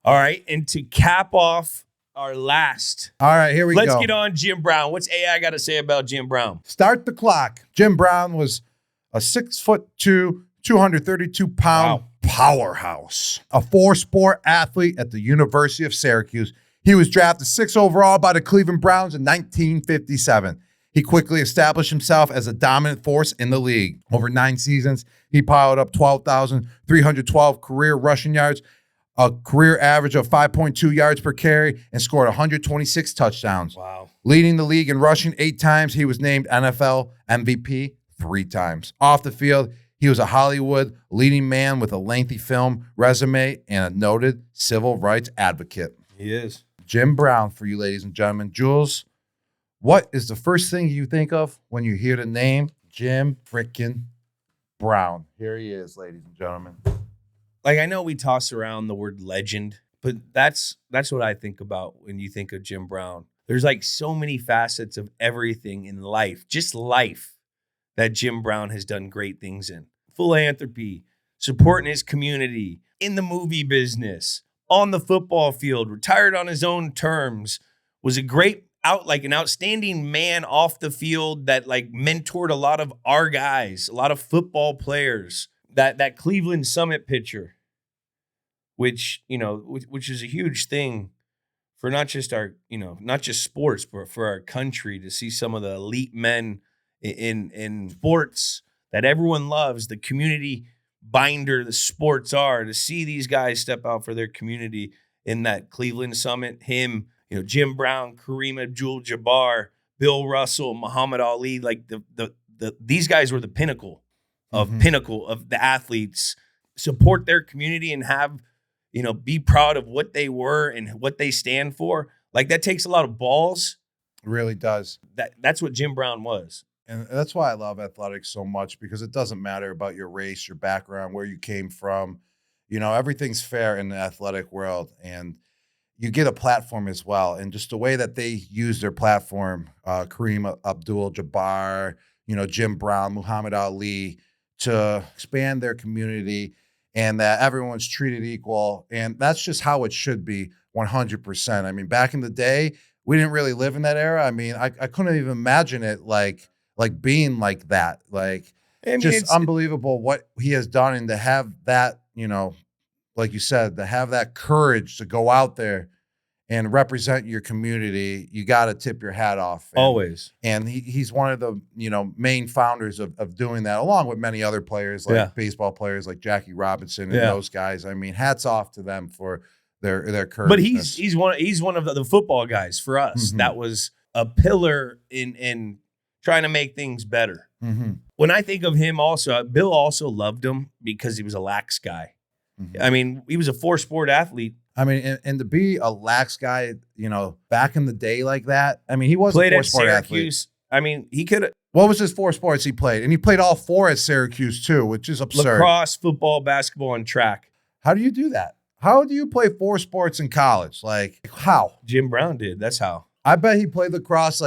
All right, and to cap off our last. All right, here we go. Let's get on Jim Brown. What's AI got to say about Jim Brown? Start the clock. Jim Brown was a 6'2", 232-pound powerhouse, a four-sport athlete at the University of Syracuse. He was drafted 6th overall by the Cleveland Browns in 1957. He quickly established himself as a dominant force in the league. Over 9 seasons, he piled up 12,312 career rushing yards, a career average of 5.2 yards per carry, and scored 126 touchdowns. Wow. Leading the league in rushing 8 times, he was named NFL MVP 3 times. Off the field, he was a Hollywood leading man with a lengthy film resume and a noted civil rights advocate. He is. Jim Brown for you, ladies and gentlemen. Jules, what is the first thing you think of when you hear the name Jim frickin' Brown? Here he is, ladies and gentlemen. Like, I know we toss around the word legend, but that's what I think about when you think of Jim Brown. There's like so many facets of everything in life, just life, that Jim Brown has done great things in. Philanthropy, supporting his community, in the movie business, on the football field, retired on his own terms, was a great an outstanding man off the field that like mentored a lot of our guys, a lot of football players. That Cleveland Summit picture, which is a huge thing for not just sports, but for our country, to see some of the elite men in sports that everyone loves, the community binder the sports are, to see these guys step out for their community in that Cleveland Summit. Him, Jim Brown, Kareem Abdul-Jabbar, Bill Russell, Muhammad Ali, like these guys were the pinnacle of the athletes. Support their community and have, be proud of what they were and what they stand for. Like, that takes a lot of balls. It really does. That's what Jim Brown was. And that's why I love athletics so much, because it doesn't matter about your race, your background, where you came from. Everything's fair in the athletic world, and you get a platform as well. And just the way that they use their platform, Kareem Abdul-Jabbar, Jim Brown, Muhammad Ali, to expand their community, and that everyone's treated equal. And that's just how it should be 100%. I mean, back in the day, we didn't really live in that era. I mean, I couldn't even imagine it like being like that. Like, it's unbelievable what he has done, and to have that, like you said, to have that courage to go out there and represent your community, you got to tip your hat off. Always. And he's one of the, main founders of doing that, along with many other players, like baseball players like Jackie Robinson and those guys. I mean, hats off to them for their courage. But he's one of the football guys for us. Mm-hmm. That was a pillar in trying to make things better. Mm-hmm. When I think of him also, Bill also loved him because he was a lax guy. Mm-hmm. I mean, he was a 4-sport athlete. I mean, and to be a lax guy, back in the day like that, I mean, he was played a 4-sport athlete. I mean, he could have. What was his 4 sports he played? And he played all 4 at Syracuse too, which is absurd. Lacrosse, football, basketball, and track. How do you do that? How do you play 4 sports in college? Like, how? Jim Brown did. That's how. I bet he played lacrosse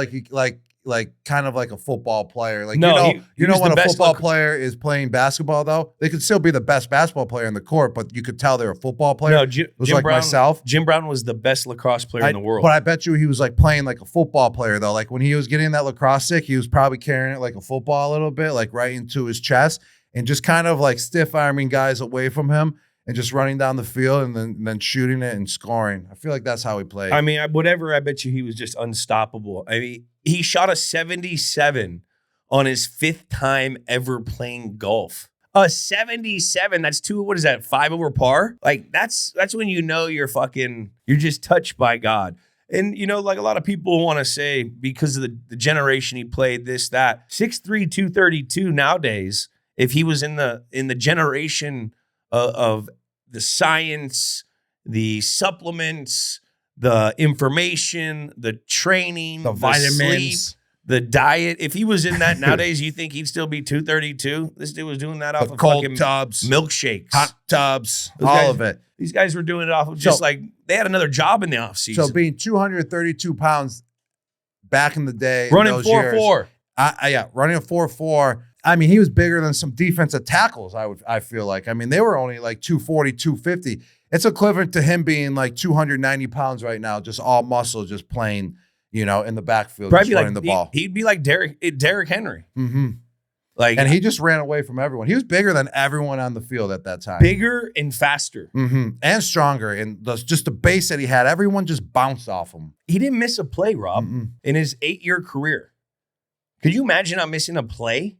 like kind of like a football player. Like, no, when a football player is playing basketball, though, they could still be the best basketball player in the court, but you could tell they're a football player. No, Jim Brown, myself. Jim Brown was the best lacrosse player in the world. But I bet you he was like playing like a football player, though. Like, when he was getting that lacrosse stick, he was probably carrying it like a football a little bit, like right into his chest, and just kind of like stiff-arming guys away from him and just running down the field and then shooting it and scoring. I feel like that's how he played. I mean, I bet you he was just unstoppable. I mean, he shot a 77 on his 5th time ever playing golf. A 77, that's 5 over par? Like, that's when you're just touched by God. And, like a lot of people want to say, because of the generation he played, this, that, 6'3", 232 nowadays, if he was in the generation of the science, the supplements, the information, the training, the vitamins, sleep, the diet. If he was in that nowadays, you think he'd still be 232? This dude was doing that off of cold fucking tubs, milkshakes, hot tubs, all of it. These guys were doing it off of just like they had another job in the offseason. So being 232 pounds back in the day, running 4.4. Running a 4.4. I mean, he was bigger than some defensive tackles, I feel like. I mean, they were only like 240, 250. It's equivalent to him being like 290 pounds right now, just all muscle, just playing, in the backfield, Probably just running like the ball. he'd be like Derrick Henry. Mm-hmm. Like, and he just ran away from everyone. He was bigger than everyone on the field at that time. Bigger and faster. Mm-hmm. And stronger. And just the base that he had, everyone just bounced off him. He didn't miss a play, Rob, in his 8-year career. Could you imagine not missing a play?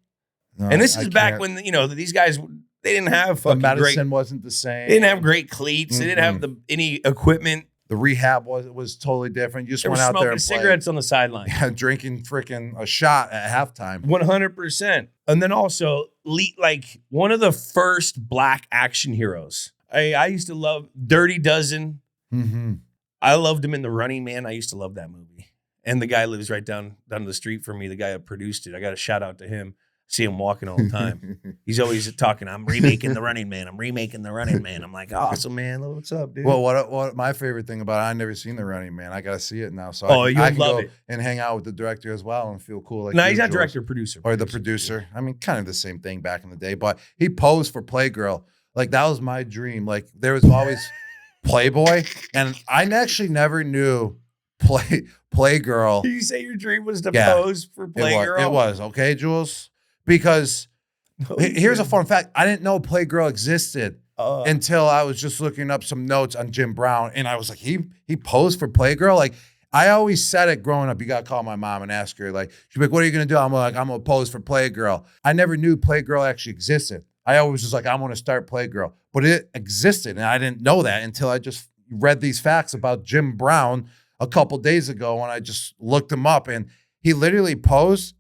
No, and this is back when, these guys, they didn't have fucking the medicine wasn't the same. They didn't have great cleats. They didn't have any equipment. The rehab was totally different. You just They went were out there smoking and cigarettes on the sideline. Yeah, drinking freaking a shot at halftime. 100%. And then also, like one of the first black action heroes. I used to love Dirty Dozen. Mm-hmm. I loved him in The Running Man. I used to love that movie. And the guy lives right down the street from me. The guy that produced it. I got a shout out to him. See him walking all the time. He's always talking, I'm remaking The Running Man. I'm remaking The Running Man. I'm like, awesome, man. What's up, dude? Well, what my favorite thing about it, I've never seen The Running Man. I got to see it now. So I can love go it. And hang out with the director as well and feel cool. Like no, he's not Jules. director, producer. Or the producer. I mean, kind of the same thing back in the day. But he posed for Playgirl. Like, that was my dream. Like, there was always Playboy. And I actually never knew Playgirl. Did you say your dream was to pose for Playgirl? It was. Okay, Jules? Because here's a fun fact. I didn't know Playgirl existed until I was just looking up some notes on Jim Brown. And I was like, he posed for Playgirl? Like, I always said it growing up. You got to call my mom and ask her. Like, she'd be like, what are you going to do? I'm like, I'm going to pose for Playgirl. I never knew Playgirl actually existed. I always was like, I want to start Playgirl. But it existed. And I didn't know that until I just read these facts about Jim Brown a couple days ago when I just looked him up. And he literally posed,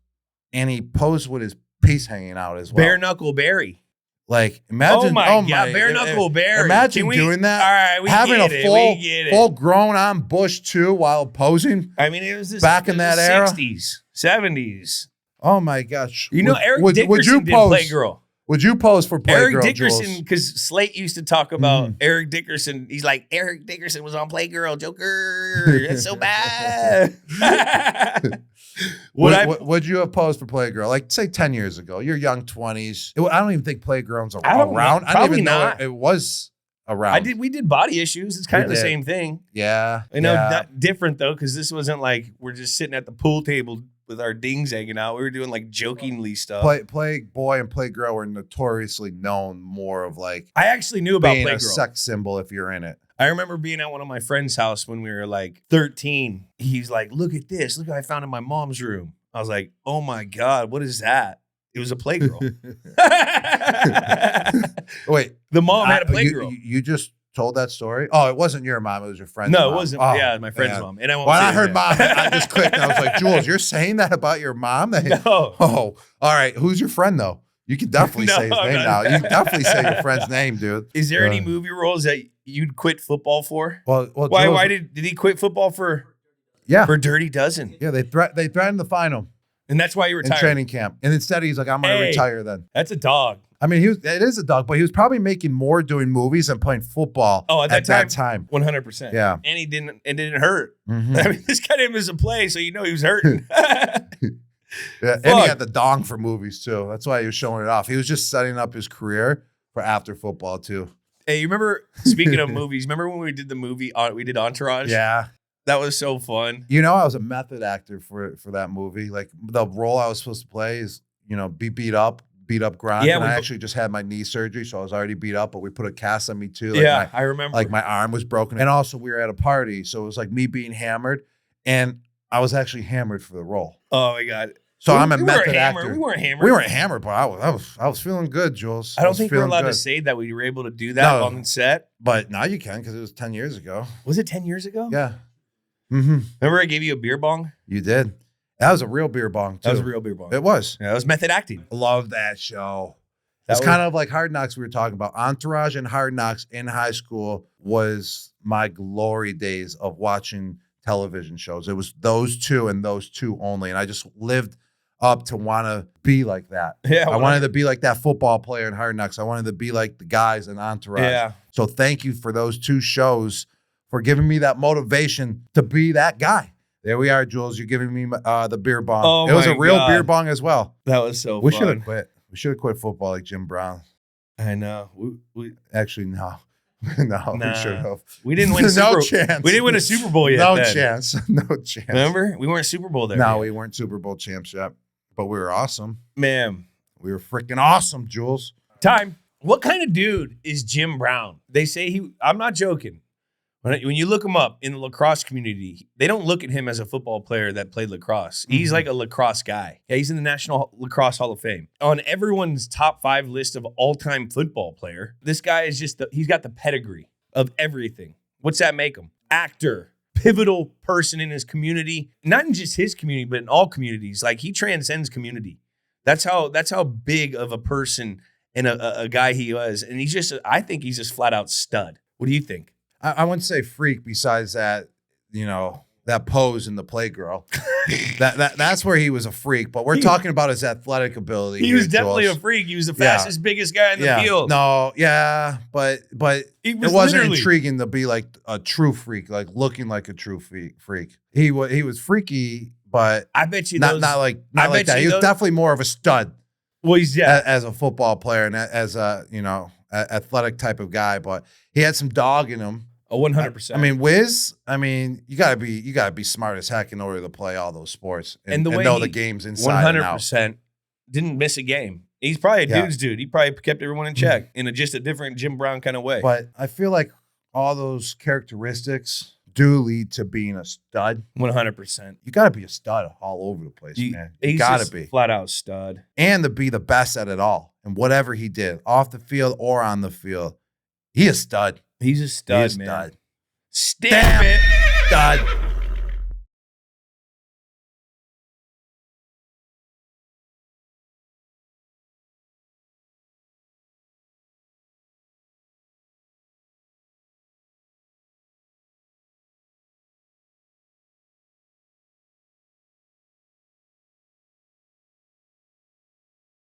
and he posed with his piece hanging out as well. Bare Knuckle Barry. Like, imagine. Oh my God, Bare Knuckle Barry. Imagine doing that. All right, we having get a full grown on bush too while posing. I mean, it was back in that era, 60s, 70s. Oh my gosh! Eric Dickerson did Playgirl. Would you pose for Playgirl? Eric Dickerson, because Slate used to talk about Eric Dickerson. He's like, Eric Dickerson was on Playgirl, Joker. That's so bad. Would you have posed for Playgirl? Like, say 10 years ago, your young 20s. I don't even think Playgirl's around. I didn't even know it was around. We did Body Issues. It's kind of the same thing. Yeah. I know, not different though, because this wasn't like we're just sitting at the pool table with our dings hanging out. We were doing like jokingly stuff. Playboy and Playgirl were notoriously known more of like. I actually knew about being Playgirl. A sex symbol if you're in it. I remember being at one of my friend's house when we were like 13. He's like, look at this. Look what I found in my mom's room. I was like, oh my God, what is that? It was a Playgirl. Wait. The mom had a Playgirl. You just told that story? Oh, it wasn't your mom. It was your friend's mom. No, it wasn't. My friend's mom. And when I heard mom, I just clicked. I was like, Jules, you're saying that about your mom? No. Oh, all right. Who's your friend, though? You can definitely say his name now. You can definitely say your friend's name, dude. Is there any movie roles that you'd quit football for? Well, why did he quit football for? Yeah, for Dirty Dozen. Yeah, they threatened to fine him, and that's why he retired in training camp. And instead, he's like, "I'm going to retire." Then that's a dog. I mean, it is a dog, but he was probably making more doing movies than playing football. Oh, at that time, 100%. Yeah, and it didn't hurt. Mm-hmm. I mean, this guy didn't miss a play, so he was hurting. Yeah, and he had the dong for movies too. That's why he was showing it off. He was just setting up his career for after football too. Hey, you remember, speaking of movies, remember when we did the movie, we did Entourage? Yeah. That was so fun. You know, I was a method actor for that movie. Like, the role I was supposed to play is, be beat up Gronk. Yeah, and I actually just had my knee surgery, so I was already beat up, but we put a cast on me too. Like I remember. Like, my arm was broken. And also, we were at a party, so it was like me being hammered, and I was actually hammered for the role. Oh, my God. So I'm a method actor. We weren't hammered. We weren't hammered, but I was feeling good, Jules. I don't think we're allowed to say that we were able to do that on set. But now you can, because it was 10 years ago. Was it 10 years ago? Yeah. Mm-hmm. Remember I gave you a beer bong? You did. That was a real beer bong, too. That was a real beer bong. It was. Yeah, that was method acting. I love that show. It's kind of like Hard Knocks we were talking about. Entourage and Hard Knocks in high school was my glory days of watching television shows. It was those two and those two only. And I just lived up to want to be like that. Yeah, I wanted to be like that football player in Hard Knocks. I wanted to be like the guys in Entourage. Yeah. So thank you for those two shows for giving me that motivation to be that guy. There we are, Jules. You're giving me the beer bong. Oh, it was a real beer bong as well. That was so we fun. should have quit. We should have quit football like Jim Brown. I know. Actually, no. No, Nah. we should have. We didn't win. No chance. We didn't win a Super Bowl yet. No then. chance. No chance. Remember, we weren't Super Bowl there. No, yet. we weren't Super Bowl champs yet, but we were awesome. Man, We were freaking awesome, Jules. time. What kind of dude is Jim Brown? They say he. I'm not joking. When you look him up in the lacrosse community, they don't look at him as a football player that played lacrosse. He's like a lacrosse guy. Yeah, he's in the National Lacrosse Hall of Fame. On everyone's top 5 list of all-time football player, this guy is just, he's got the pedigree of everything. What's that make him? Actor, pivotal person in his community. Not in just his community, but in all communities. Like, he transcends community. That's how big of a person and a guy he was. And I think he's just flat out stud. What do you think? I wouldn't say freak besides that, that pose in the Playgirl. That's where he was a freak. But we're talking about his athletic ability. He was definitely a freak. He was the fastest, biggest guy in the field. No, yeah, but it wasn't intriguing to be like a true freak, like looking like a true freak. He was freaky, but I bet you not like that. He was definitely more of a stud. Well, he's as a football player and as a athletic type of guy, but he had some dog in him. 100%. I mean, Wiz. I mean, you gotta be smart as heck in order to play all those sports and know the games inside and out. 100% didn't miss a game. He's probably a dude's dude. He probably kept everyone in check in just a different Jim Brown kind of way. But I feel like all those characteristics do lead to being a stud. 100%. You gotta be a stud all over the place, man. You gotta be flat out stud, and to be the best at it all and whatever he did off the field or on the field. He a stud. He's a stud, man. Stud. Stamp it. Stud.